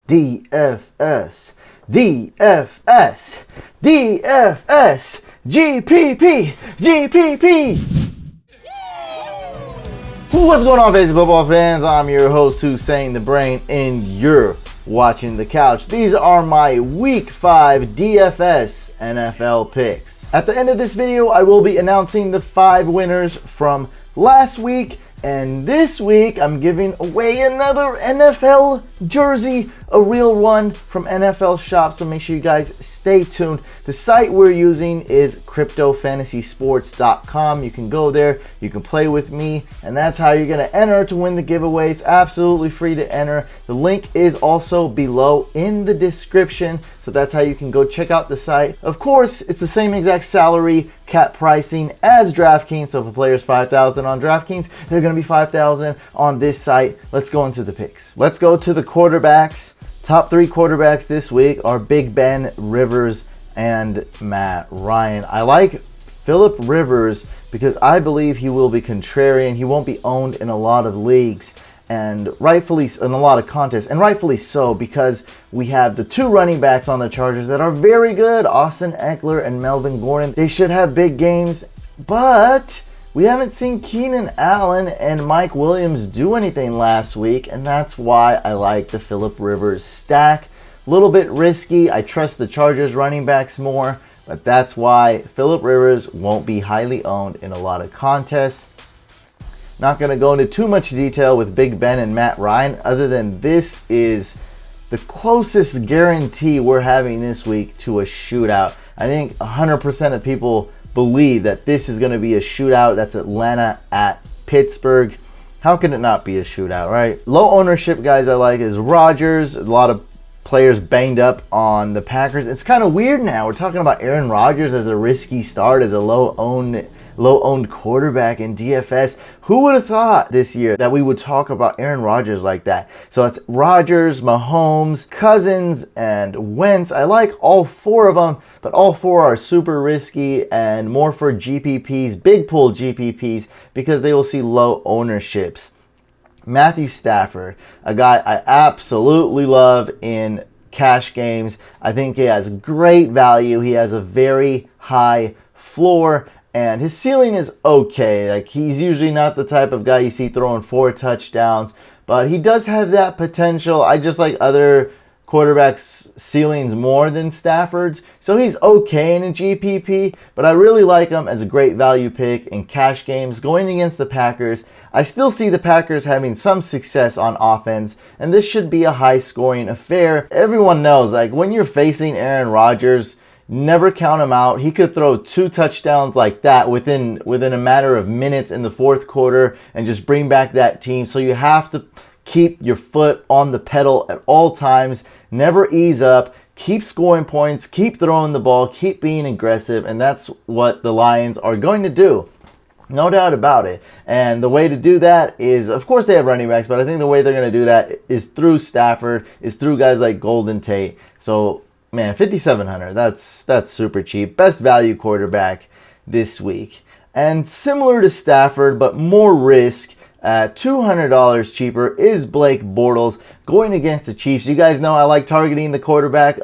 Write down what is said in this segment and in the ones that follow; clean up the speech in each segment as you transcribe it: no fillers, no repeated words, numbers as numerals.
DFS, DFS, DFS, GPP, GPP. What's going on, fantasy football fans? I'm your host, Hussein the Brain, and you're watching The Couch. These are my Week 5 DFS NFL picks. At the end of this video, I will be announcing the 5 winners from last week. And this week, I'm giving away another NFL jersey, a real one from NFL Shop, so make sure you guys stay tuned. The site we're using is cryptofantasysports.com. You can go there, you can play with me, and that's how you're going to enter to win the giveaway. It's absolutely free to enter. The link is also below in the description, so that's how you can go check out the site. Of course, it's the same exact salary cap pricing as DraftKings, so if a player's $5,000 on DraftKings, they're going to be $5,000 on this site. Let's go into the picks. Let's go to the quarterbacks. Top 3 quarterbacks this week are Big Ben, Rivers, and Matt Ryan. I like Philip Rivers because I believe he will be contrarian. He won't be owned in a lot of leagues, and rightfully in a lot of contests, and rightfully so, because we have the 2 running backs on the Chargers that are very good, Austin Eckler and Melvin Gordon. They should have big games, but we haven't seen Keenan Allen and Mike Williams do anything last week, and that's why I like the Philip Rivers stack. A little bit risky. I trust the Chargers running backs more, but that's why Philip Rivers won't be highly owned in a lot of contests. Not going to go into too much detail with Big Ben and Matt Ryan, other than this is the closest guarantee we're having this week to a shootout. I think 100% of people believe that this is going to be a shootout. That's Atlanta at Pittsburgh. How can it not be a shootout, right? Low ownership guys I like is Rodgers. A lot of players banged up on the Packers. It's kind of weird now. We're talking about Aaron Rodgers as a risky start, as a low-owned quarterback in DFS. Who would have thought this year that we would talk about Aaron Rodgers like that? So it's Rodgers, Mahomes, Cousins, and Wentz. I like all 4 of them, but all 4 are super risky and more for GPPs, big pool GPPs, because they will see low ownerships. Matthew Stafford, a guy I absolutely love in cash games. I think he has great value. He has a very high floor, and his ceiling is okay. Like, he's usually not the type of guy you see throwing 4 touchdowns, but he does have that potential. I just like other quarterbacks' ceilings more than Stafford's, so he's okay in a GPP, but I really like him as a great value pick in cash games going against the Packers. I still see the Packers having some success on offense, and this should be a high-scoring affair. Everyone knows, like, when you're facing Aaron Rodgers, never count him out. He could throw 2 touchdowns like that within a matter of minutes in the 4th quarter and just bring back that team. So you have to keep your foot on the pedal at all times. Never ease up. Keep scoring points. Keep throwing the ball. Keep being aggressive. And that's what the Lions are going to do. No doubt about it. And the way to do that is, of course, they have running backs, but I think the way they're going to do that is through Stafford, is through guys like Golden Tate. So, man, $5,700, that's super cheap. Best value quarterback this week. And similar to Stafford, but more risk, at $200 cheaper, is Blake Bortles going against the Chiefs. You guys know I like targeting the quarterback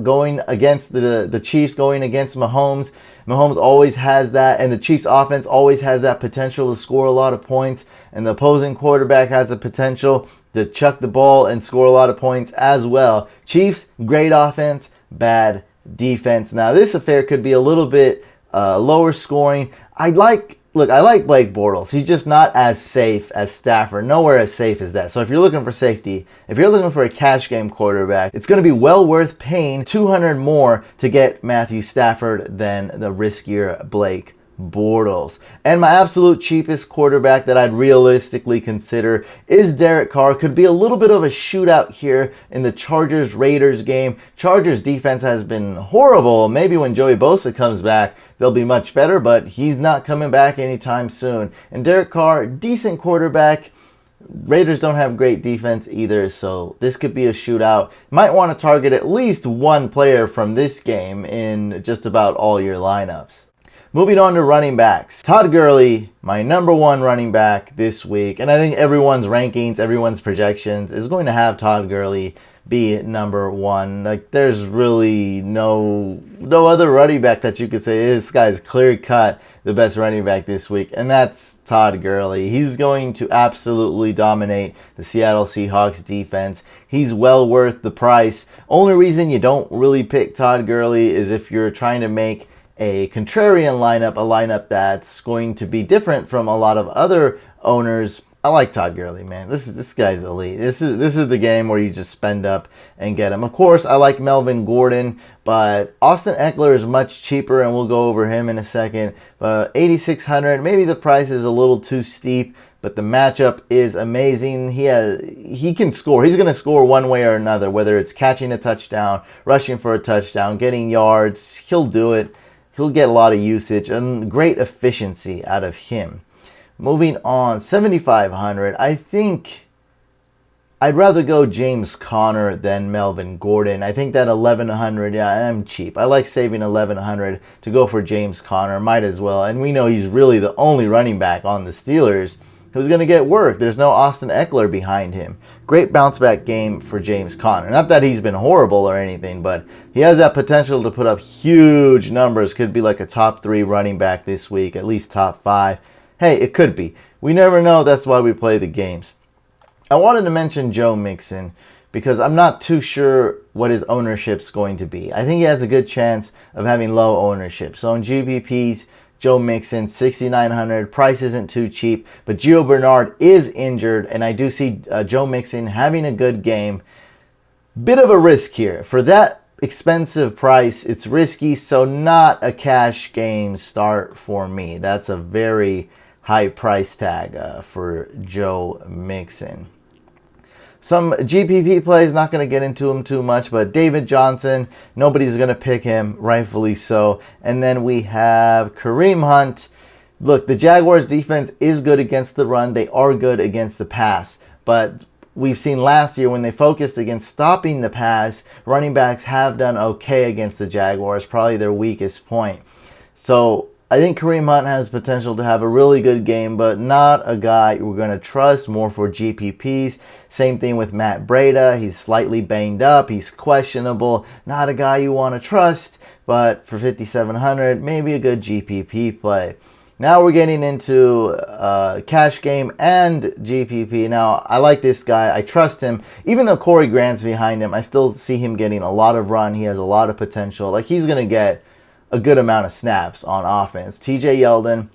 going against the Chiefs, going against Mahomes. Mahomes always has that, and the Chiefs offense always has that potential to score a lot of points, and the opposing quarterback has the potential to chuck the ball and score a lot of points as well. Chiefs, great offense, bad defense. Now, this affair could be a little bit lower scoring. I like Blake Bortles. He's just not as safe as Stafford. Nowhere as safe as that. So if you're looking for safety, if you're looking for a cash game quarterback, it's going to be well worth paying $200 more to get Matthew Stafford than the riskier Blake Bortles. And my absolute cheapest quarterback that I'd realistically consider is Derek Carr. Could be a little bit of a shootout here in the Chargers-Raiders game. Chargers defense has been horrible. Maybe when Joey Bosa comes back, they'll be much better, but he's not coming back anytime soon. And Derek Carr, decent quarterback. Raiders don't have great defense either, so this could be a shootout. Might want to target at least one player from this game in just about all your lineups. Moving on to running backs. Todd Gurley, my number 1 running back this week, and I think everyone's rankings, everyone's projections is going to have Todd Gurley be number one. Like, there's really no other running back that you could say this guy's clear cut the best running back this week, and that's Todd Gurley. He's going to absolutely dominate the Seattle Seahawks defense. He's well worth the price. Only reason you don't really pick Todd Gurley is if you're trying to make a contrarian lineup, a lineup that's going to be different from a lot of other owners. I like Todd Gurley, man. This guy's elite. This is the game where you just spend up and get him. Of course, I like Melvin Gordon, but Austin Eckler is much cheaper, and we'll go over him in a second. $8,600. Maybe the price is a little too steep, but the matchup is amazing. He can score. He's going to score one way or another, whether it's catching a touchdown, rushing for a touchdown, getting yards. He'll do it. He'll get a lot of usage and great efficiency out of him. Moving on, 7,500. I think I'd rather go James Conner than Melvin Gordon. I think that 1,100, yeah, I'm cheap. I like saving 1,100 to go for James Conner. Might as well. And we know he's really the only running back on the Steelers who's going to get work. There's no Austin Eckler behind him. Great bounce back game for James Conner. Not that he's been horrible or anything, but he has that potential to put up huge numbers. Could be like a top 3 running back this week, at least top 5. Hey, it could be. We never know. That's why we play the games. I wanted to mention Joe Mixon because I'm not too sure what his ownership's going to be. I think he has a good chance of having low ownership. So in GPPs, Joe Mixon, 6,900. Price isn't too cheap, but Gio Bernard is injured, and I do see Joe Mixon having a good game. Bit of a risk here. For that expensive price, it's risky, so not a cash game start for me. That's a very high price tag for Joe Mixon. Some GPP plays, not going to get into them too much, but David Johnson, nobody's going to pick him, rightfully so. And then we have Kareem Hunt. Look, the Jaguars defense is good against the run. They are good against the pass. But we've seen last year when they focused against stopping the pass, running backs have done okay against the Jaguars, probably their weakest point. So I think Kareem Hunt has potential to have a really good game, but not a guy we're going to trust, more for GPPs. Same thing with Matt Breida. He's slightly banged up. He's questionable. Not a guy you want to trust, but for 5,700, maybe a good GPP play. Now we're getting into cash game and GPP. Now, I like this guy. I trust him. Even though Corey Grant's behind him, I still see him getting a lot of run. He has a lot of potential. Like, he's going to get a good amount of snaps on offense. TJ Yeldon,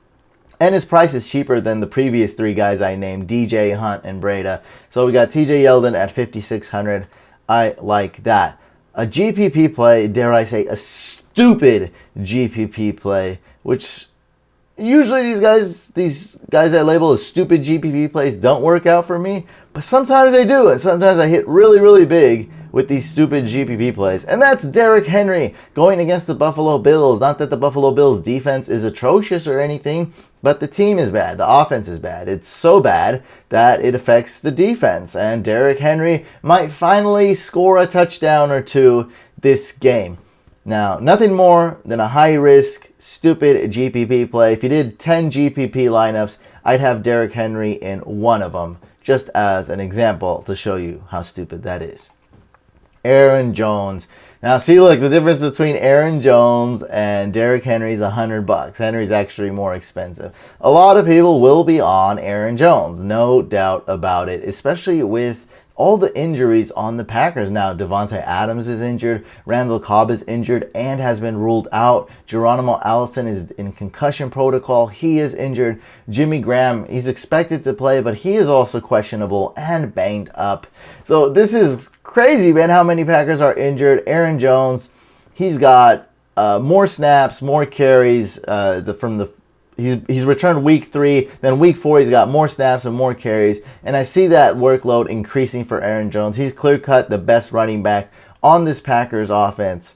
and his price is cheaper than the previous 3 guys I named, DJ, Hunt, and Breida. So we got TJ Yeldon at 5,600. I like that. A GPP play, dare I say, a stupid GPP play, which usually these guys I label as stupid GPP plays don't work out for me, but sometimes they do, and sometimes I hit really, really big with these stupid GPP plays. And that's Derrick Henry going against the Buffalo Bills. Not that the Buffalo Bills defense is atrocious or anything, but the team is bad. The offense is bad. It's so bad that it affects the defense. And Derrick Henry might finally score a touchdown or 2 this game. Now, nothing more than a high-risk, stupid GPP play. If you did 10 GPP lineups, I'd have Derrick Henry in one of them, just as an example to show you how stupid that is. Aaron Jones. Now, see, look, the difference between Aaron Jones and Derrick Henry is $100. Henry's actually more expensive. A lot of people will be on Aaron Jones, no doubt about it, especially with all the injuries on the Packers now. Devontae Adams is injured, Randall Cobb is injured and has been ruled out. Geronimo Allison is in concussion protocol. He is injured. Jimmy Graham, he's expected to play, but he is also questionable and banged up. So this is crazy, man, how many Packers are injured. Aaron Jones, he's got more snaps, more carries He's returned week 3. Then week 4, he's got more snaps and more carries. And I see that workload increasing for Aaron Jones. He's clear-cut the best running back on this Packers offense.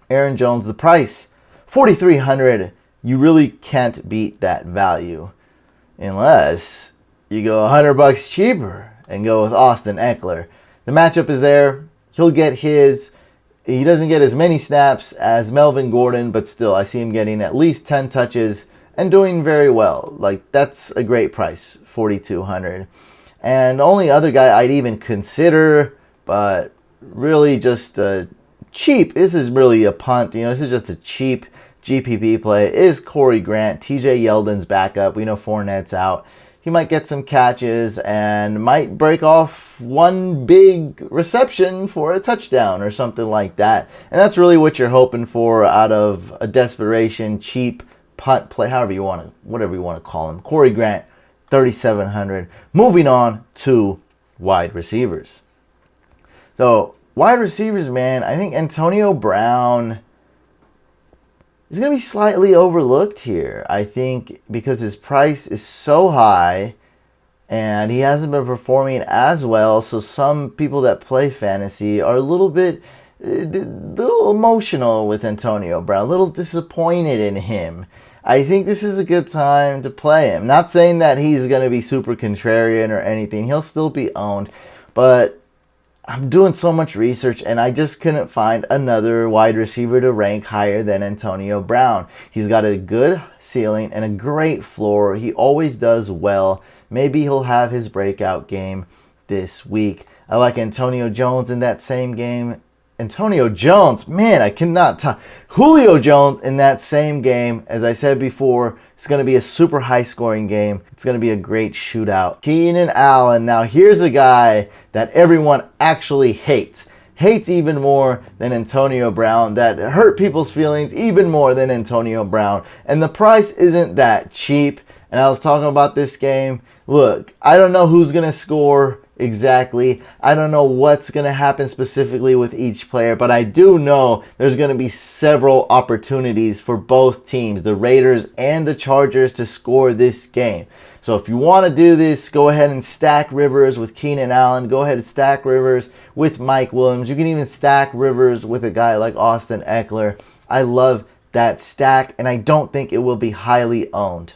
Aaron Jones, the price, $4,300. You really can't beat that value unless you go $100 cheaper and go with Austin Eckler. The matchup is there. He'll get his. He doesn't get as many snaps as Melvin Gordon, but still, I see him getting at least 10 touches and doing very well. Like, that's a great price, $4,200. And the only other guy I'd even consider, but really just cheap. This is really a punt. You know, this is just a cheap GPP play. Is Corey Grant. TJ Yeldon's backup. We know Fournette's out. He might get some catches and might break off one big reception for a touchdown or something like that. And that's really what you're hoping for out of a desperation, cheap punt play, whatever you want to call him. Corey Grant, 3,700. Moving on to wide receivers. So, wide receivers, man, I think Antonio Brown is going to be slightly overlooked here. I think because his price is so high and he hasn't been performing as well, so some people that play fantasy are a little emotional with Antonio Brown, a little disappointed in him. I think this is a good time to play him. Not saying that he's going to be super contrarian or anything. He'll still be owned, but I'm doing so much research and I just couldn't find another wide receiver to rank higher than Antonio Brown. He's got a good ceiling and a great floor. He always does well. Maybe he'll have his breakout game this week. I like Antonio Jones in that same game. Antonio Jones, man, I cannot talk. Julio Jones in that same game, as I said before, it's going to be a super high scoring game. It's going to be a great shootout. Keenan Allen. Now here's a guy that everyone actually hates even more than Antonio Brown, that hurt people's feelings even more than Antonio Brown. And the price isn't that cheap. And I was talking about this game. Look, I don't know who's going to score exactly. I don't know what's going to happen specifically with each player, but I do know there's going to be several opportunities for both teams, the Raiders and the Chargers, to score this game. So if you want to do this, go ahead and stack Rivers with Keenan Allen. Go ahead and stack Rivers with Mike Williams. You can even stack Rivers with a guy like Austin Eckler. I love that stack, and I don't think it will be highly owned.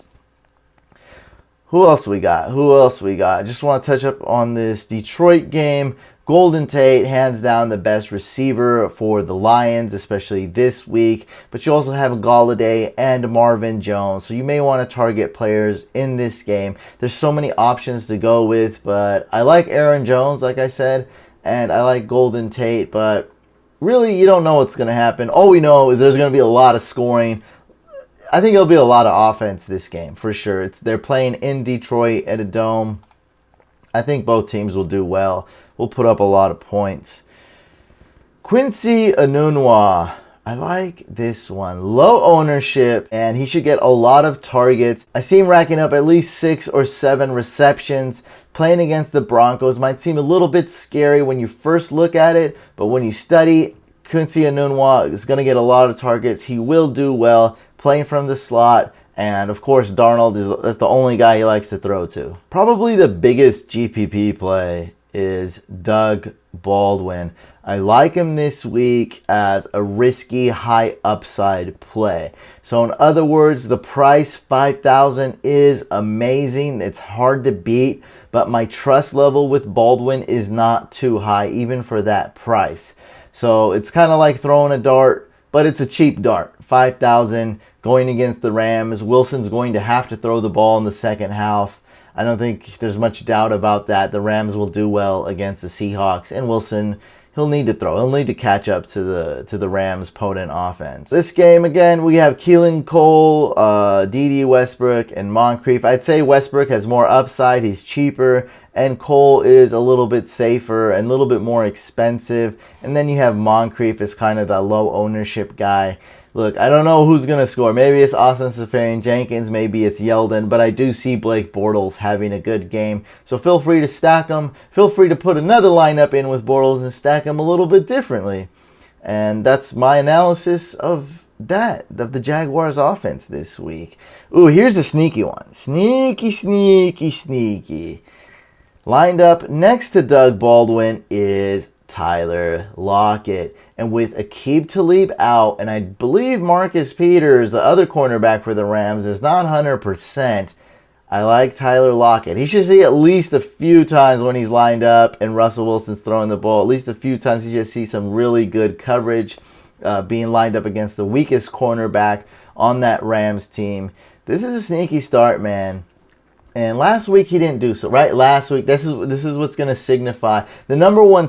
Who else we got? I just want to touch up on this Detroit game. Golden Tate, hands down the best receiver for the Lions, especially this week. But you also have Golladay and Marvin Jones, so you may want to target players in this game. There's so many options to go with, but I like Aaron Jones, like I said, and I like Golden Tate, but really you don't know what's going to happen. All we know is there's going to be a lot of scoring. I think there'll be a lot of offense this game, for sure. They're playing in Detroit at a dome. I think both teams will do well. We'll put up a lot of points. Quincy Enunwa. I like this one. Low ownership, and he should get a lot of targets. I see him racking up at least 6 or 7 receptions. Playing against the Broncos might seem a little bit scary when you first look at it, but when you study, Quincy Enunwa is going to get a lot of targets. He will do well playing from the slot, and of course Darnold that's the only guy he likes to throw to. Probably the biggest GPP play is Doug Baldwin. I like him this week as a risky high upside play. So in other words, the price $5,000 is amazing. It's hard to beat, but my trust level with Baldwin is not too high even for that price. So it's kind of like throwing a dart, but it's a cheap dart. $5,000 going against the Rams. Wilson's going to have to throw the ball in the second half. I don't think there's much doubt about that. The Rams will do well against the Seahawks, and Wilson, he'll need to throw. He'll need to catch up to the Rams' potent offense. This game, again, we have Keelan Cole, D.D. Westbrook, and Moncrief. I'd say Westbrook has more upside. He's cheaper, and Cole is a little bit safer and a little bit more expensive. And then you have Moncrief as kind of the low ownership guy. Look, I don't know who's going to score. Maybe it's Austin Seferian-Jenkins. Maybe it's Yeldon. But I do see Blake Bortles having a good game. So feel free to stack them. Feel free to put another lineup in with Bortles and stack them a little bit differently. And that's my analysis of the Jaguars offense this week. Ooh, here's a sneaky one. Sneaky. Lined up next to Doug Baldwin is Tyler Lockett. And with Aqib Talib out, and I believe Marcus Peters, the other cornerback for the Rams, is not 100%, I like Tyler Lockett. He should see at least a few times when he's lined up and Russell Wilson's throwing the ball. At least a few times he should see some really good coverage being lined up against the weakest cornerback on that Rams team. This is a sneaky start, man. And last week he didn't do so, right? Last week, this is what's going to signify the number one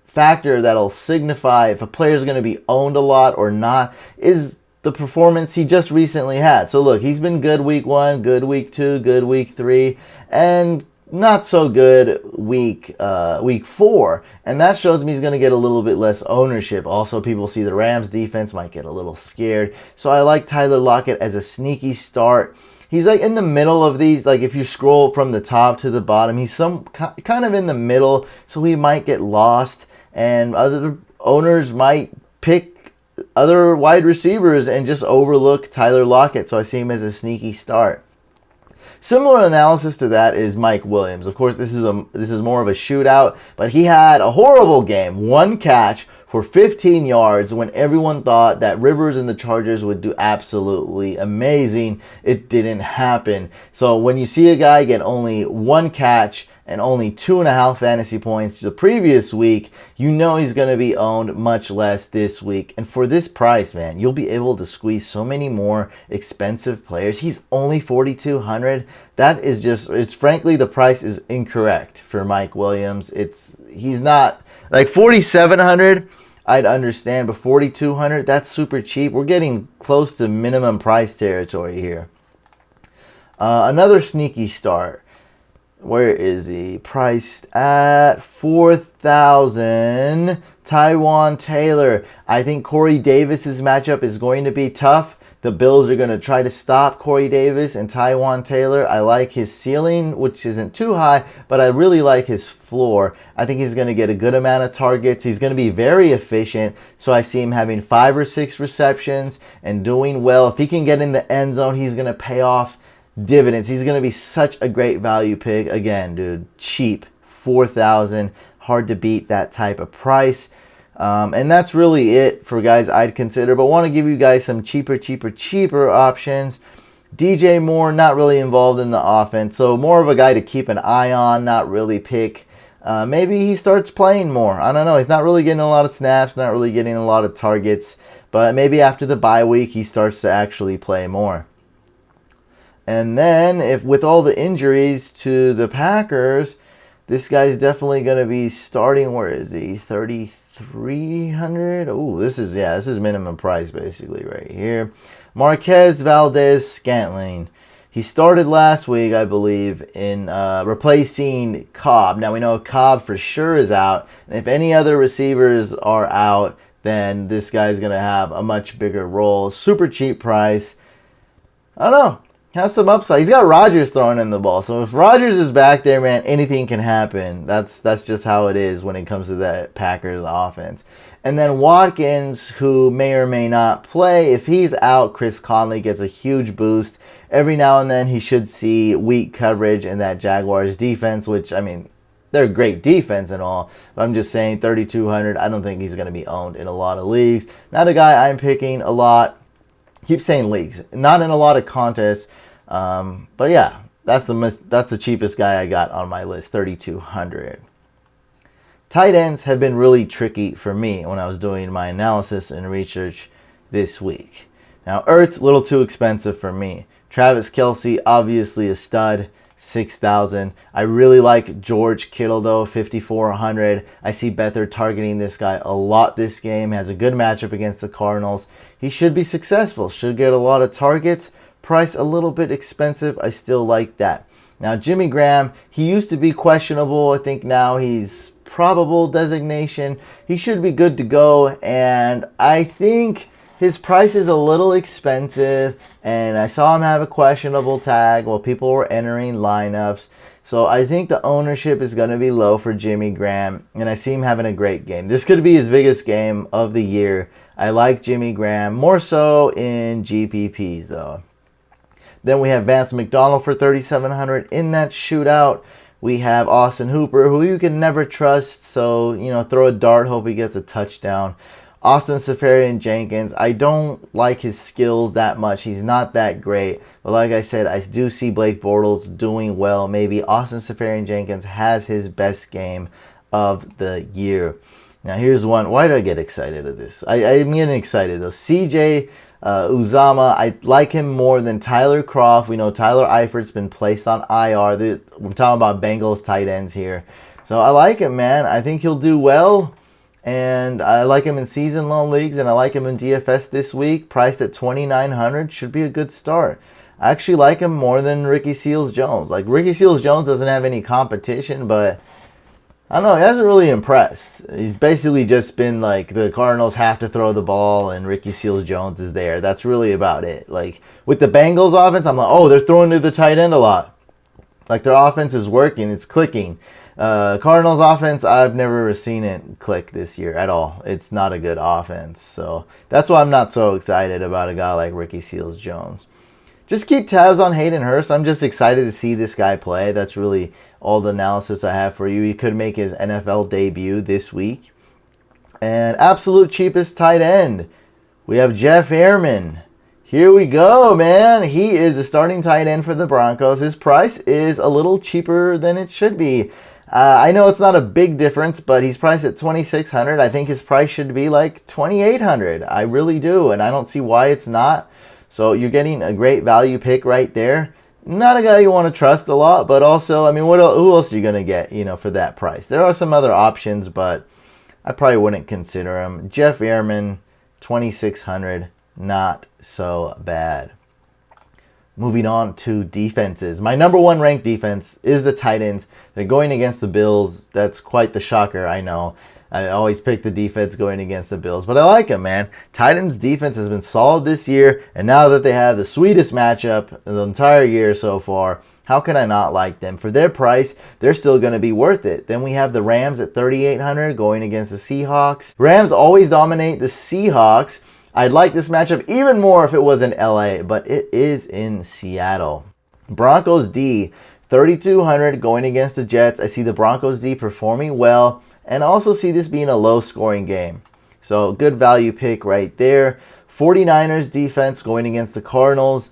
factor that'll signify if a player is going to be owned a lot or not is the performance he just recently had. So look, he's been good week 1, good week 2, good week 3, and not so good week 4, and that shows me he's going to get a little bit less ownership. Also, people see the Rams defense might get a little scared, so I like Tyler Lockett as a sneaky start. He's like in the middle of these, like if you scroll from the top to the bottom, he's kind of in the middle, so he might get lost, and other owners might pick other wide receivers and just overlook Tyler Lockett, so I see him as a sneaky start. Similar analysis to that is Mike Williams. Of course, this is more of a shootout, but he had a horrible game. 1 catch for 15 yards when everyone thought that Rivers and the Chargers would do absolutely amazing. It didn't happen. So when you see a guy get only 1 catch and only 2.5 fantasy points the previous week, you know he's going to be owned much less this week. And for this price, man, you'll be able to squeeze so many more expensive players. He's only $4,200. That is just, it's frankly, the price is incorrect for Mike Williams. He's not, like $4,700, I'd understand, but $4,200, that's super cheap. We're getting close to minimum price territory here. Another sneaky start. Where is he? Priced at $4,000. Taywan Taylor. I think Corey Davis's matchup is going to be tough. The Bills are going to try to stop Corey Davis and Taywan Taylor. I like his ceiling, which isn't too high, but I really like his floor. I think he's going to get a good amount of targets. He's going to be very efficient, so I see him having 5 or 6 receptions and doing well. If he can get in the end zone, he's going to pay off dividends. He's going to be such a great value pick. Again, dude, cheap, $4,000. Hard to beat that type of price. And that's really it for guys I'd consider, but want to give you guys some cheaper options. DJ Moore, not really involved in the offense, so more of a guy to keep an eye on, not really pick. Maybe he starts playing more. I don't know. He's not really getting a lot of snaps, not really getting a lot of targets, but maybe after the bye week he starts to actually play more. And then, if with all the injuries to the Packers, this guy's definitely going to be starting. Where is he? 3,300. Oh, this is minimum price basically right here. Marquez Valdez-Scantling. He started last week, I believe, in replacing Cobb. Now we know Cobb for sure is out, and if any other receivers are out, then this guy's going to have a much bigger role. Super cheap price. I don't know. Has some upside. He's got Rodgers throwing in the ball. So if Rodgers is back there, man, anything can happen. That's just how it is when it comes to that Packers offense. And then Watkins, who may or may not play, if he's out, Chris Conley gets a huge boost. Every now and then he should see weak coverage in that Jaguars defense, which, I mean, they're a great defense and all. But I'm just saying, 3,200, I don't think he's going to be owned in a lot of leagues. Not a guy I'm picking a lot. Keep saying leagues. Not in a lot of contests. But yeah, that's the cheapest guy I got on my list, 3,200. Tight ends have been really tricky for me when I was doing my analysis and research this week. Now, Ertz, a little too expensive for me. Travis Kelce, obviously a stud, 6,000. I really like George Kittle though, 5,400. I see Beathard targeting this guy a lot this game. Has a good matchup against the Cardinals. He should be successful. Should get a lot of targets. Price a little bit expensive. I still like that. Now, Jimmy Graham, he used to be questionable. I think now he's probable designation. He should be good to go. And I think his price is a little expensive. And I saw him have a questionable tag while people were entering lineups. So I think the ownership is going to be low for Jimmy Graham. And I see him having a great game. This could be his biggest game of the year. I like Jimmy Graham. More so in GPPs though. Then we have Vance McDonald for 3,700 in that shootout. We have Austin Hooper, who you can never trust. So, throw a dart, hope he gets a touchdown. Austin Seferian-Jenkins, I don't like his skills that much. He's not that great. But like I said, I do see Blake Bortles doing well. Maybe Austin Seferian-Jenkins has his best game of the year. Now here's one. Why do I get excited at this? I'm getting excited though. CJ Uzama, I like him more than Tyler Kroft. We know Tyler Eifert's been placed on IR. I'm talking about Bengals tight ends here. So I like him, man. I think he'll do well. And I like him in season long leagues, and I like him in DFS this week. Priced at $2,900, should be a good start. I actually like him more than Ricky Seals-Jones. Like, Ricky Seals-Jones doesn't have any competition, but I don't know, he hasn't really impressed. He's basically just been like, the Cardinals have to throw the ball and Ricky Seals-Jones is there. That's really about it. Like, with the Bengals offense, I'm like, oh, they're throwing to the tight end a lot. Like, their offense is working, it's clicking. Cardinals offense, I've never seen it click this year at all. It's not a good offense. So that's why I'm not so excited about a guy like Ricky Seals-Jones. Just keep tabs on Hayden Hurst. I'm just excited to see this guy play. That's really all the analysis I have for you. He could make his NFL debut this week. And absolute cheapest tight end, we have Jeff Ehrman. Here we go, man. He is the starting tight end for the Broncos. His price is a little cheaper than it should be. I know it's not a big difference, but he's priced at $2,600. I think his price should be like $2,800. I really do, and I don't see why it's not. So you're getting a great value pick right there. Not a guy you want to trust a lot, but also, I mean, who else are you going to get, for that price? There are some other options, but I probably wouldn't consider him. Jeff Ehrman, $2,600, not so bad. Moving on to defenses. My number one ranked defense is the Titans. They're going against the Bills. That's quite the shocker, I know. I always pick the defense going against the Bills, but I like them, man. Titans defense has been solid this year, and now that they have the sweetest matchup the entire year so far, how can I not like them? For their price, they're still going to be worth it. Then we have the Rams at $3,800 going against the Seahawks. Rams always dominate the Seahawks. I'd like this matchup even more if it was in LA, but it is in Seattle. Broncos D, $3,200 going against the Jets. I see the Broncos D performing well, and I also see this being a low-scoring game. So good value pick right there. 49ers defense going against the Cardinals.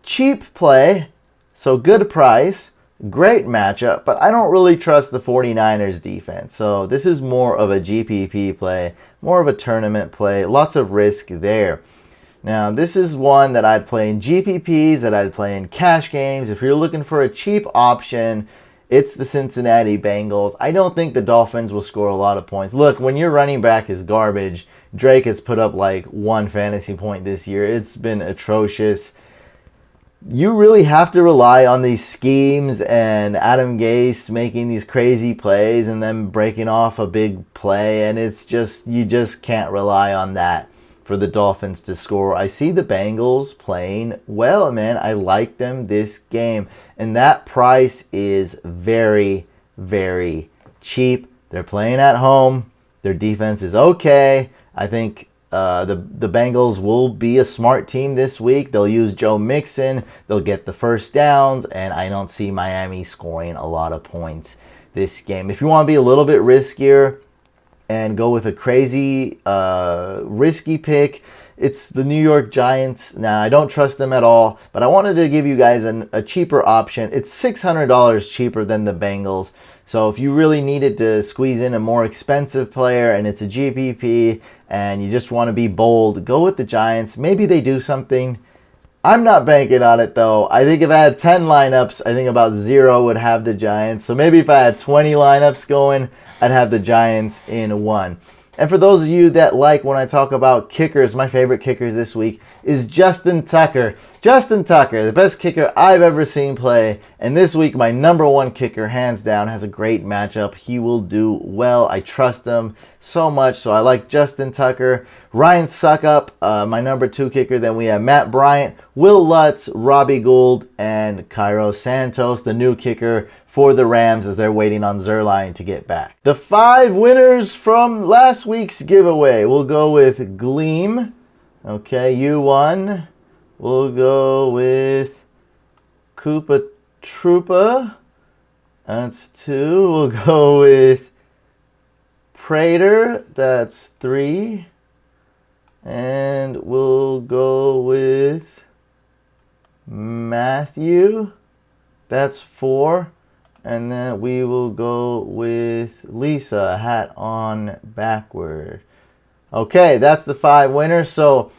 Cheap play, so good price. Great matchup, but I don't really trust the 49ers defense. So this is more of a GPP play, more of a tournament play. Lots of risk there. Now, this is one that I'd play in GPPs, that I'd play in cash games. If you're looking for a cheap option, it's the Cincinnati Bengals. I don't think the Dolphins will score a lot of points. Look, when your running back is garbage, Drake has put up like 1 fantasy point this year. It's been atrocious. You really have to rely on these schemes and Adam Gase making these crazy plays and then breaking off a big play, and it's just, you just can't rely on that for the Dolphins to score. I see the Bengals playing well, man. I like them this game, and that price is very, very cheap. They're playing at home. Their defense is okay. I think the Bengals will be a smart team this week. They'll use Joe Mixon. They'll get the first downs, and I don't see Miami scoring a lot of points this game. If you want to be a little bit riskier and go with a crazy risky pick, it's the New York Giants. Now, I don't trust them at all, but I wanted to give you guys a cheaper option. It's $600 cheaper than the Bengals. So if you really needed to squeeze in a more expensive player and it's a GPP and you just want to be bold, go with the Giants. Maybe they do something. I'm not banking on it, though. I think if I had 10 lineups, I think about 0 would have the Giants. So maybe if I had 20 lineups going, I'd have the Giants in 1. And for those of you that like when I talk about kickers, my favorite kickers this week is Justin Tucker. Justin Tucker, the best kicker I've ever seen play. And this week, my number one kicker, hands down, has a great matchup. He will do well. I trust him so much. So I like Justin Tucker. Ryan Suckup, my number 2 kicker. Then we have Matt Bryant, Will Lutz, Robbie Gould, and Cairo Santos, the new kicker for the Rams as they're waiting on Zerline to get back. The 5 winners from last week's giveaway. We'll go with Gleam. Okay, you won. We'll go with Koopa Troopa. That's 2. We'll go with Prater. That's 3. And we'll go with Matthew. That's 4. And then we will go with Lisa, hat on backward. Okay, that's the 5 winners. So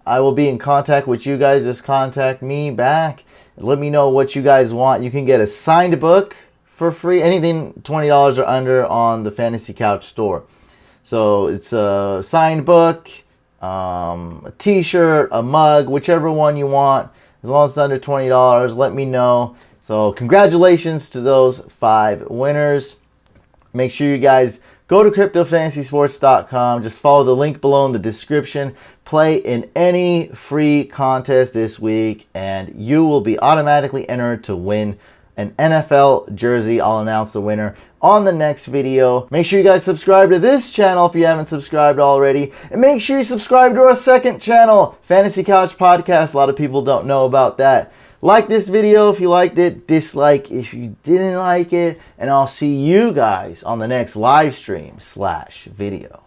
I will be in contact with you guys. Just contact me back. Let me know what you guys want. You can get a signed book for free. Anything $20 or under on the Fantasy Couch store. So it's a signed book, a t-shirt, a mug, whichever one you want. As long as it's under $20, let me know. So congratulations to those 5 winners. Make sure you guys go to CryptoFantasySports.com. Just follow the link below in the description. Play in any free contest this week, and you will be automatically entered to win an NFL jersey. I'll announce the winner on the next video. Make sure you guys subscribe to this channel if you haven't subscribed already. And make sure you subscribe to our second channel, Fantasy Couch Podcast. A lot of people don't know about that. Like this video if you liked it, dislike if you didn't like it, and I'll see you guys on the next live stream / video.